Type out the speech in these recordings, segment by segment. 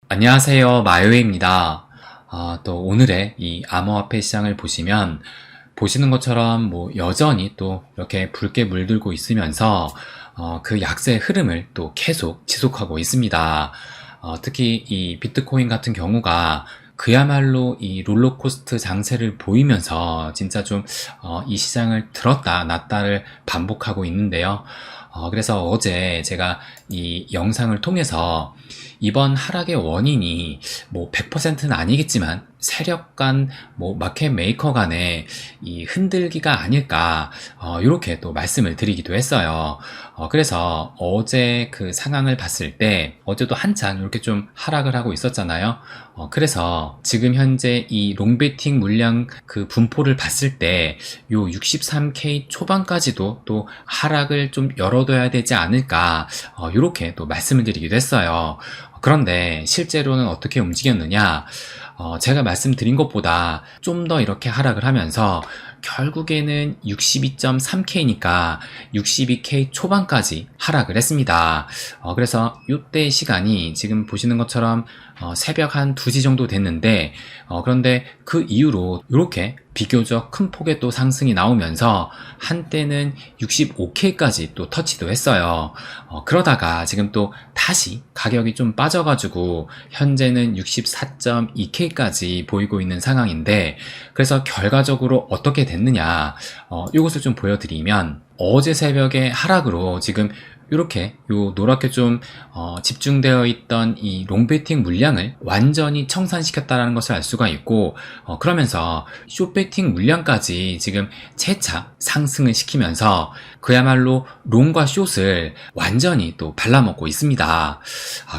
안녕하세요. 마요입니다. 또 오늘의 이 암호화폐 시장을 보시는 것처럼 여전히 또 이렇게 붉게 물들고 있으면서 그 약세의 흐름을 또 계속 지속하고 있습니다. 특히 이 비트코인 같은 경우가 그야말로 이 롤러코스터 장세를 보이면서 진짜 좀 이 시장을 들었다 놨다를 반복하고 있는데요. 그래서 어제 제가 이 영상을 통해서 이번 하락의 원인이 100%는 아니겠지만 세력 간 마켓 메이커 간의 이 흔들기가 아닐까 이렇게 또 말씀을 드리기도 했어요. 그래서 어제 그 상황을 봤을 때 어제도 한참 이렇게 좀 하락을 하고 있었잖아요. 그래서 지금 현재 이 롱베팅 물량 그 분포를 봤을 때 요 63K 초반까지도 또 하락을 좀 열어둬야 되지 않을까 이렇게 또 말씀을 드리기도 했어요. 그런데 실제로는 어떻게 움직였느냐? 제가 말씀드린 것보다 좀 더 이렇게 하락을 하면서 결국에는 62.3K니까 62K 초반까지 하락을 했습니다. 그래서 이때 시간이 지금 보시는 것처럼 새벽 한 2시 정도 됐는데 그런데 그 이후로 이렇게 비교적 큰 폭의 또 상승이 나오면서 한때는 65K까지 또 터치도 했어요. 그러다가 지금 또 다시 가격이 좀 빠져가지고 현재는 64.2K까지 보이고 있는 상황인데 그래서 결과적으로 어떻게 됐느냐 이것을 좀 보여드리면 어제 새벽에 하락으로 지금 이렇게 요 노랗게 좀 집중되어 있던 이 롱베팅 물량을 완전히 청산시켰다는 것을 알 수가 있고 그러면서 숏베팅 물량까지 지금 재차 상승을 시키면서 그야말로 롱과 숏을 완전히 또 발라먹고 있습니다.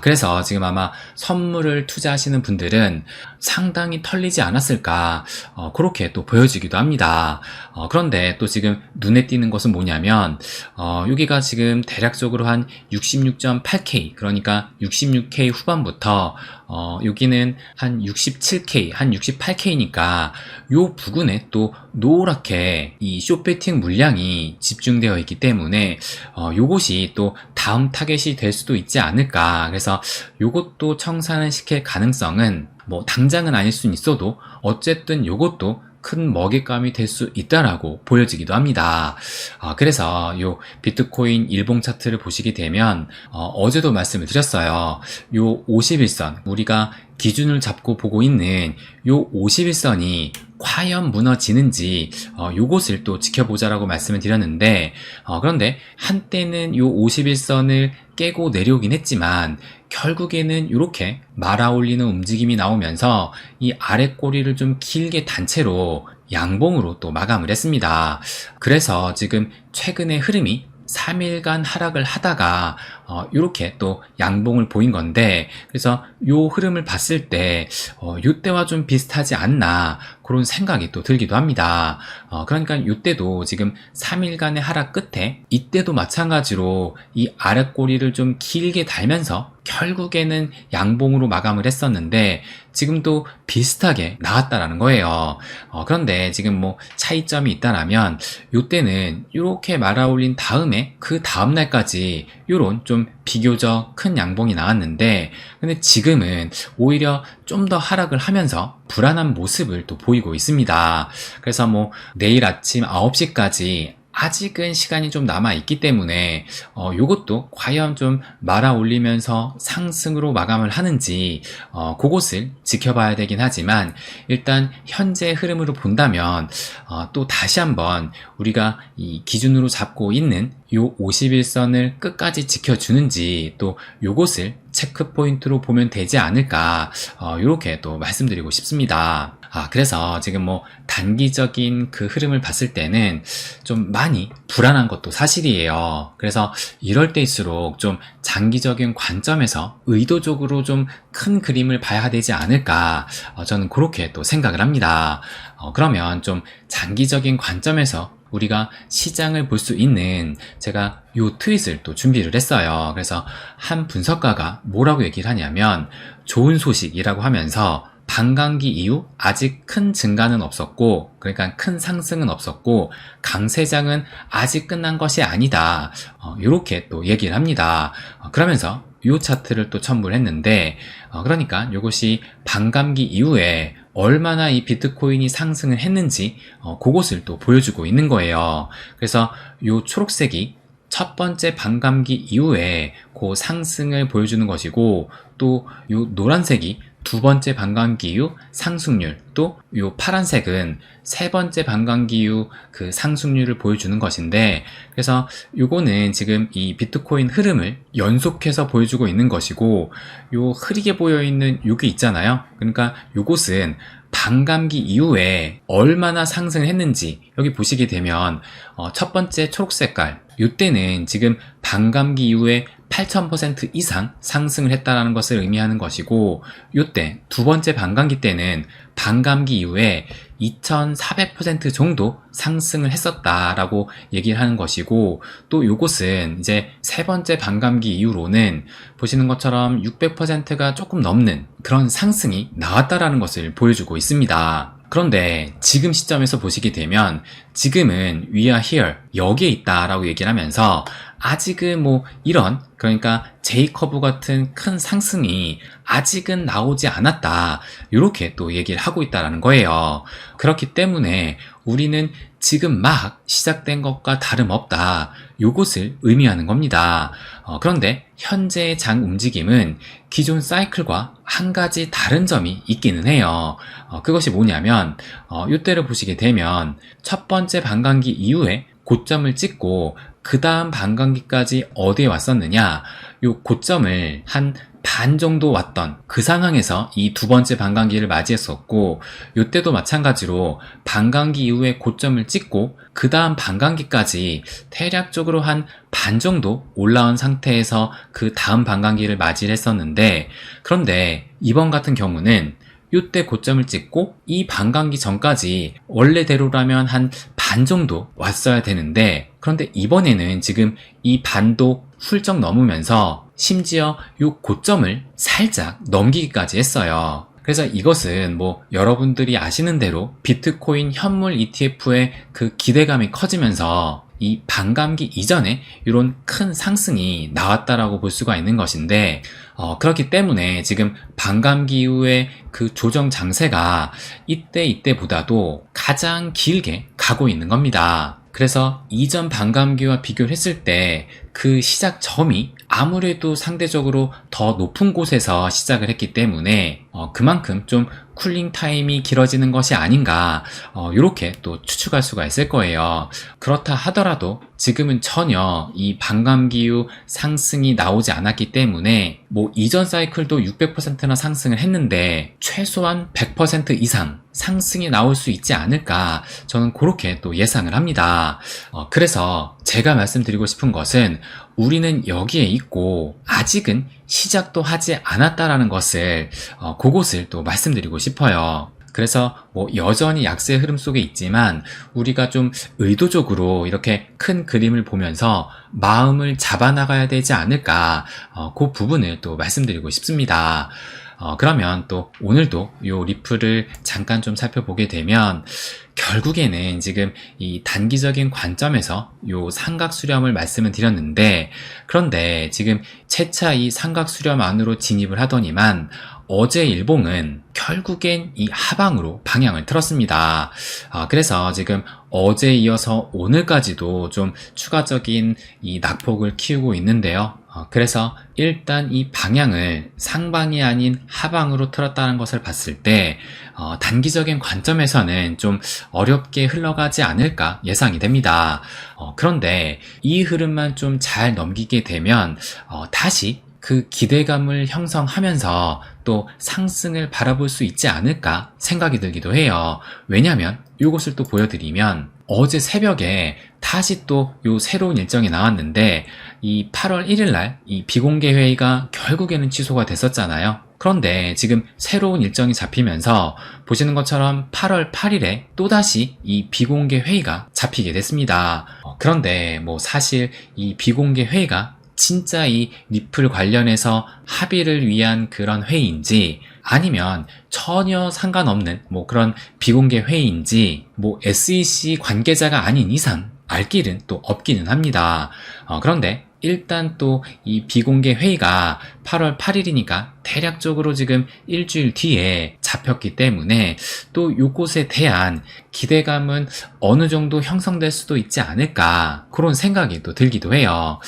그래서 지금 아마 선물을 투자하시는 분들은 상당히 털리지 않았을까 그렇게 또 보여지기도 합니다. 그런데 또 지금 눈에 띄는 것은 뭐냐면 여기가 지금 대략적으로 한 66.8K 그러니까 66K 후반부터 여기는 한 67K 한 68K니까 요 부근에 또 노랗게 이 숏베팅 물량이 집중되어 있기 때문에 요것이 또 다음 타겟이 될 수도 있지 않을까. 그래서 요것도 청산을 시킬 가능성은 당장은 아닐 수는 있어도 어쨌든 요것도 큰 먹잇감이 될 수 있다라고 보여지기도 합니다. 그래서 요 비트코인 일봉 차트를 보시게 되면 어제도 말씀을 드렸어요. 요 51선 우리가 기준을 잡고 보고 있는 요 51선이 과연 무너지는지 요것을 또 지켜보자라고 말씀을 드렸는데 그런데 한때는 요 51선을 깨고 내려오긴 했지만 결국에는 이렇게 말아올리는 움직임이 나오면서 이 아래 꼬리를 좀 길게 단채로 양봉으로 또 마감을 했습니다. 그래서 지금 최근의 흐름이 3일간 하락을 하다가 이렇게 또 양봉을 보인 건데 그래서 요 흐름을 봤을 때 요때와 좀 비슷하지 않나 그런 생각이 또 들기도 합니다. 그러니까 요때도 지금 3일간의 하락 끝에 이때도 마찬가지로 이 아랫꼬리를 좀 길게 달면서 결국에는 양봉으로 마감을 했었는데 지금도 비슷하게 나왔다라는 거예요. 그런데 지금 차이점이 있다라면 요때는 이렇게 말아올린 다음에 그 다음날까지 요런 좀 비교적 큰 양봉이 나왔는데 근데 지금은 오히려 좀 더 하락을 하면서 불안한 모습을 또 보이고 있습니다. 그래서 내일 아침 9시까지 아직은 시간이 좀 남아있기 때문에 요것도 과연 좀 말아올리면서 상승으로 마감을 하는지 그것을 지켜봐야 되긴 하지만 일단 현재 흐름으로 본다면 또 다시 한번 우리가 이 기준으로 잡고 있는 요 51선을 끝까지 지켜주는지 또 요것을 체크 포인트로 보면 되지 않을까 이렇게 또 말씀드리고 싶습니다. 그래서 지금 단기적인 그 흐름을 봤을 때는 좀 많이 불안한 것도 사실이에요. 그래서 이럴 때일수록 좀 장기적인 관점에서 의도적으로 좀 큰 그림을 봐야 되지 않을까 저는 그렇게 또 생각을 합니다. 그러면 좀 장기적인 관점에서 우리가 시장을 볼 수 있는 제가 요 트윗을 또 준비를 했어요. 그래서 한 분석가가 뭐라고 얘기를 하냐면 좋은 소식이라고 하면서 반감기 이후 아직 큰 증가는 없었고 그러니까 큰 상승은 없었고 강세장은 아직 끝난 것이 아니다 이렇게 또 얘기를 합니다. 그러면서 요 차트를 또 첨부를 했는데, 그러니까 요것이 반감기 이후에 얼마나 이 비트코인이 상승을 했는지 그것을 또 보여주고 있는 거예요. 그래서 요 초록색이 첫 번째 반감기 이후에 그 상승을 보여주는 것이고, 또 요 노란색이 두 번째 반감기 이후 상승률, 또 요 파란색은 세 번째 반감기 이후 그 상승률을 보여주는 것인데, 그래서 요거는 지금 이 비트코인 흐름을 연속해서 보여주고 있는 것이고, 요 흐리게 보여 있는 요게 있잖아요. 그러니까 요것은 반감기 이후에 얼마나 상승을 했는지 여기 보시게 되면 첫 번째 초록 색깔, 이때는 지금 반감기 이후에 8000% 이상 상승을 했다는 것을 의미하는 것이고, 이때 두 번째 반감기 때는 반감기 이후에 2400% 정도 상승을 했었다라고 얘기를 하는 것이고, 또 요것은 이제 세 번째 반감기 이후로는 보시는 것처럼 600%가 조금 넘는 그런 상승이 나왔다라는 것을 보여주고 있습니다. 그런데 지금 시점에서 보시게 되면 지금은 we are here, 여기에 있다라고 얘기를 하면서 아직은 뭐 이런, 그러니까 J커브 같은 큰 상승이 아직은 나오지 않았다, 이렇게 또 얘기를 하고 있다라는 거예요. 그렇기 때문에 우리는 지금 막 시작된 것과 다름없다, 요것을 의미하는 겁니다. 그런데 현재의 장 움직임은 기존 사이클과 한 가지 다른 점이 있기는 해요. 그것이 뭐냐면 이때를 보시게 되면 첫 번째 반감기 이후에 고점을 찍고 그 다음 반감기까지 어디에 왔었느냐, 요 고점을 한 반 정도 왔던 그 상황에서 이 두 번째 반감기를 맞이했었고, 요때도 마찬가지로 반감기 이후에 고점을 찍고 그 다음 반감기까지 대략적으로 한 반 정도 올라온 상태에서 그 다음 반감기를 맞이를 했었는데, 그런데 이번 같은 경우는 요때 고점을 찍고 이 반감기 전까지 원래대로라면 한 반 정도 왔어야 되는데, 그런데 이번에는 지금 이 반도 훌쩍 넘으면서 심지어 요 고점을 살짝 넘기기까지 했어요. 그래서 이것은 뭐 여러분들이 아시는 대로 비트코인 현물 ETF의 그 기대감이 커지면서 이 반감기 이전에 이런 큰 상승이 나왔다라고 볼 수가 있는 것인데, 그렇기 때문에 지금 반감기 이후에 그 조정 장세가 이때보다도 가장 길게 가고 있는 겁니다. 그래서 이전 반감기와 비교를 했을 때 그 시작 점이 아무래도 상대적으로 더 높은 곳에서 시작을 했기 때문에 그만큼 좀 쿨링 타임이 길어지는 것이 아닌가, 이렇게 또 추측할 수가 있을 거예요. 그렇다 하더라도 지금은 전혀 이 반감기 이후 상승이 나오지 않았기 때문에 뭐 이전 사이클도 600%나 상승을 했는데 최소한 100% 이상 상승이 나올 수 있지 않을까, 저는 그렇게 또 예상을 합니다. 그래서 제가 말씀드리고 싶은 것은 우리는 여기에 있고 아직은 시작도 하지 않았다라는 것을 그것을 또 말씀드리고 싶어요. 그래서 뭐 여전히 약세 흐름 속에 있지만 우리가 좀 의도적으로 이렇게 큰 그림을 보면서 마음을 잡아나가야 되지 않을까, 그 부분을 또 말씀드리고 싶습니다. 그러면 또 오늘도 요 리플을 잠깐 좀 살펴보게 되면 결국에는 지금 이 단기적인 관점에서 요 삼각 수렴을 말씀을 드렸는데, 그런데 지금 채차 이 삼각 수렴 안으로 진입을 하더니만 어제 일봉은 결국엔 이 하방으로 방향을 틀었습니다. 그래서 지금 어제 이어서 오늘까지도 좀 추가적인 이 낙폭을 키우고 있는데요. 그래서 일단 이 방향을 상방이 아닌 하방으로 틀었다는 것을 봤을 때 단기적인 관점에서는 좀 어렵게 흘러가지 않을까 예상이 됩니다. 그런데 이 흐름만 좀 잘 넘기게 되면 다시 그 기대감을 형성하면서 또 상승을 바라볼 수 있지 않을까 생각이 들기도 해요. 왜냐하면 이것을 또 보여드리면 어제 새벽에 다시 또 요 새로운 일정이 나왔는데, 이 8월 1일 날 이 비공개 회의가 결국에는 취소가 됐었잖아요. 그런데 지금 새로운 일정이 잡히면서 보시는 것처럼 8월 8일에 또다시 이 비공개 회의가 잡히게 됐습니다. 그런데 뭐 사실 이 비공개 회의가 진짜 이 리플 관련해서 합의를 위한 그런 회의인지, 아니면 전혀 상관없는 뭐 그런 비공개 회의인지, 뭐 SEC 관계자가 아닌 이상 알 길은 또 없기는 합니다. 그런데 일단 또 이 비공개 회의가 8월 8일이니까 대략적으로 지금 일주일 뒤에 잡혔기 때문에 또 요것에 대한 기대감은 어느 정도 형성될 수도 있지 않을까, 그런 생각이 또 들기도 해요.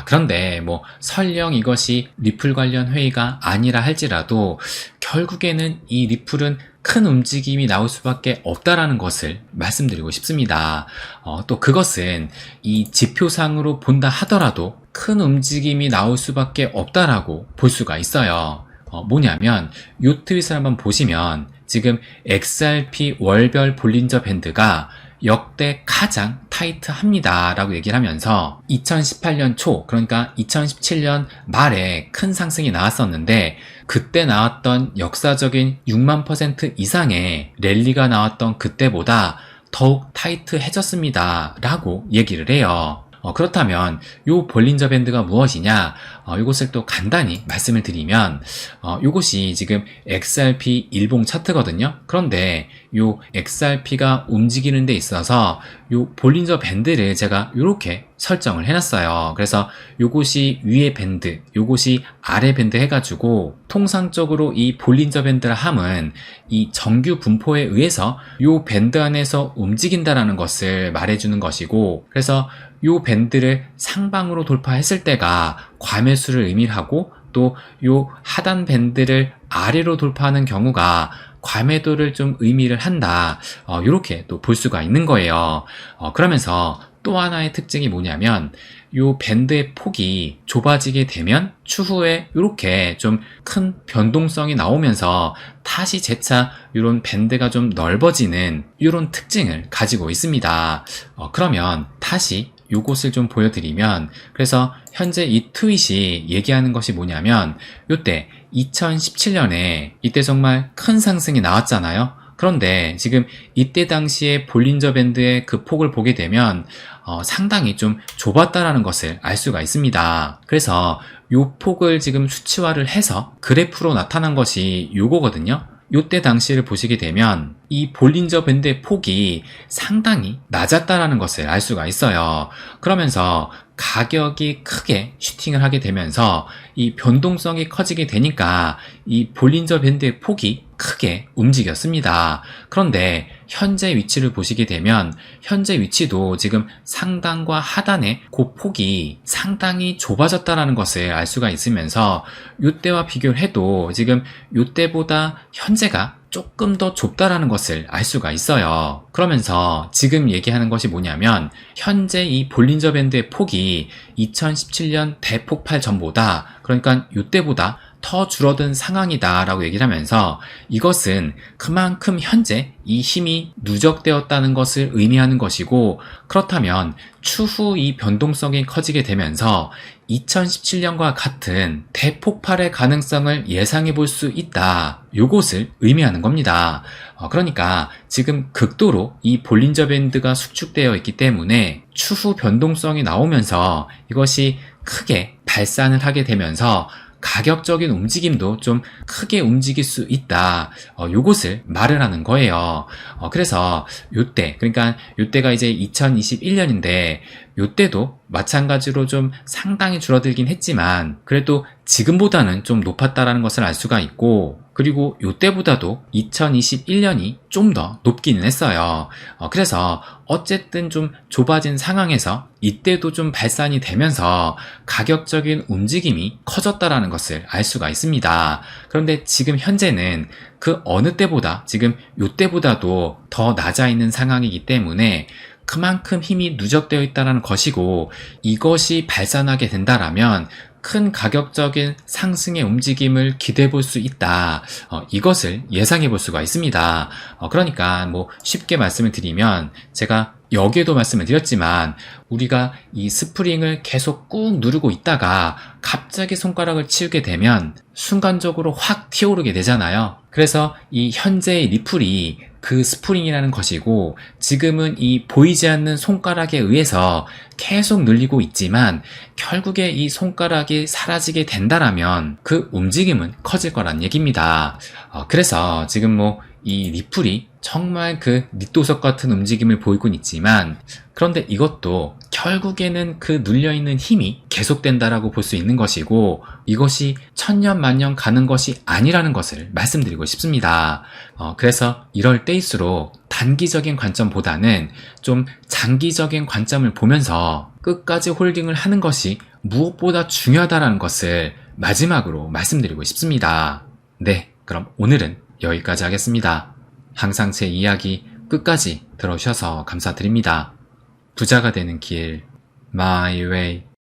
그런데 뭐 설령 이것이 리플 관련 회의가 아니라 할지라도 결국에는 이 리플은 큰 움직임이 나올 수밖에 없다라는 것을 말씀드리고 싶습니다. 또 그것은 이 지표상으로 본다 하더라도 큰 움직임이 나올 수밖에 없다라고 볼 수가 있어요. 뭐냐면 이 트윗을 한번 보시면 지금 XRP 월별 볼린저 밴드가 역대 가장 타이트합니다 라고 얘기를 하면서 2018년 초, 그러니까 2017년 말에 큰 상승이 나왔었는데 그때 나왔던 역사적인 6만% 이상의 랠리가 나왔던 그때보다 더욱 타이트해졌습니다 라고 얘기를 해요. 그렇다면 요 볼린저 밴드가 무엇이냐, 이것을 또 간단히 말씀을 드리면 이것이 지금 XRP 일봉 차트거든요. 그런데 요 XRP가 움직이는 데 있어서 요 볼린저 밴드를 제가 이렇게 설정을 해놨어요. 그래서 요것이 위에 밴드, 요것이 아래 밴드 해가지고 통상적으로 이 볼린저 밴드라 함은 이 정규 분포에 의해서 요 밴드 안에서 움직인다라는 것을 말해주는 것이고, 그래서 요 밴드를 상방으로 돌파했을 때가 과매수를 의미하고, 또 요 하단 밴드를 아래로 돌파하는 경우가 과매도를 좀 의미를 한다, 이렇게 또 볼 수가 있는 거예요. 그러면서 또 하나의 특징이 뭐냐면 요 밴드의 폭이 좁아지게 되면 추후에 이렇게 좀 큰 변동성이 나오면서 다시 재차 이런 밴드가 좀 넓어지는 이런 특징을 가지고 있습니다. 그러면 다시 요것을 좀 보여드리면, 그래서 현재 이 트윗이 얘기하는 것이 뭐냐면 요때 2017년에 이때 정말 큰 상승이 나왔잖아요. 그런데 지금 이때 당시에 볼린저 밴드의 그 폭을 보게 되면 상당히 좀 좁았다라는 것을 알 수가 있습니다. 그래서 요 폭을 지금 수치화를 해서 그래프로 나타난 것이 요거거든요. 요때 당시를 보시게 되면 이 볼린저 밴드의 폭이 상당히 낮았다라는 것을 알 수가 있어요. 그러면서 가격이 크게 슈팅을 하게 되면서 이 변동성이 커지게 되니까 이 볼린저 밴드의 폭이 크게 움직였습니다. 그런데 현재 위치를 보시게 되면 현재 위치도 지금 상단과 하단의 그 폭이 상당히 좁아졌다는 것을 알 수가 있으면서 이때와 비교를 해도 지금 이때보다 현재가 조금 더 좁다라는 것을 알 수가 있어요. 그러면서 지금 얘기하는 것이 뭐냐면 현재 이 볼린저 밴드의 폭이 2017년 대폭발 전보다, 그러니까 이때보다 더 줄어든 상황이다 라고 얘기를 하면서 이것은 그만큼 현재 이 힘이 누적되었다는 것을 의미하는 것이고, 그렇다면 추후 이 변동성이 커지게 되면서 2017년과 같은 대폭발의 가능성을 예상해 볼 수 있다, 요것을 의미하는 겁니다. 그러니까 지금 극도로 이 볼린저 밴드가 수축되어 있기 때문에 추후 변동성이 나오면서 이것이 크게 발산을 하게 되면서 가격적인 움직임도 좀 크게 움직일 수 있다, 요것을 말을 하는 거예요. 그래서 요때, 그러니까 요때가 이제 2021년인데 요때도 마찬가지로 좀 상당히 줄어들긴 했지만 그래도 지금보다는 좀 높았다라는 것을 알 수가 있고, 그리고 요때보다도 2021년이 좀 더 높기는 했어요. 그래서 어쨌든 좀 좁아진 상황에서 이때도 좀 발산이 되면서 가격적인 움직임이 커졌다라는 것을 알 수가 있습니다. 그런데 지금 현재는 그 어느 때보다 지금 요때보다도 더 낮아 있는 상황이기 때문에 그만큼 힘이 누적되어 있다는 것이고, 이것이 발산하게 된다라면 큰 가격적인 상승의 움직임을 기대해 볼 수 있다, 이것을 예상해 볼 수가 있습니다. 그러니까 뭐 쉽게 말씀을 드리면 제가 여기에도 말씀을 드렸지만 우리가 이 스프링을 계속 꾹 누르고 있다가 갑자기 손가락을 치우게 되면 순간적으로 확 튀어오르게 되잖아요. 그래서 이 현재의 리플이 그 스프링이라는 것이고, 지금은 이 보이지 않는 손가락에 의해서 계속 눌리고 있지만 결국에 이 손가락이 사라지게 된다라면 그 움직임은 커질 거란 얘기입니다. 그래서 지금 뭐 이 리플이 정말 그 닉도석 같은 움직임을 보이곤 있지만, 그런데 이것도 결국에는 그 눌려있는 힘이 계속된다라고 볼 수 있는 것이고, 이것이 천년 만년 가는 것이 아니라는 것을 말씀드리고 싶습니다. 그래서 이럴 때일수록 단기적인 관점보다는 좀 장기적인 관점을 보면서 끝까지 홀딩을 하는 것이 무엇보다 중요하다는 것을 마지막으로 말씀드리고 싶습니다. 네, 그럼 오늘은 여기까지 하겠습니다. 항상 제 이야기 끝까지 들어주셔서 감사드립니다. 부자가 되는 길, My Way.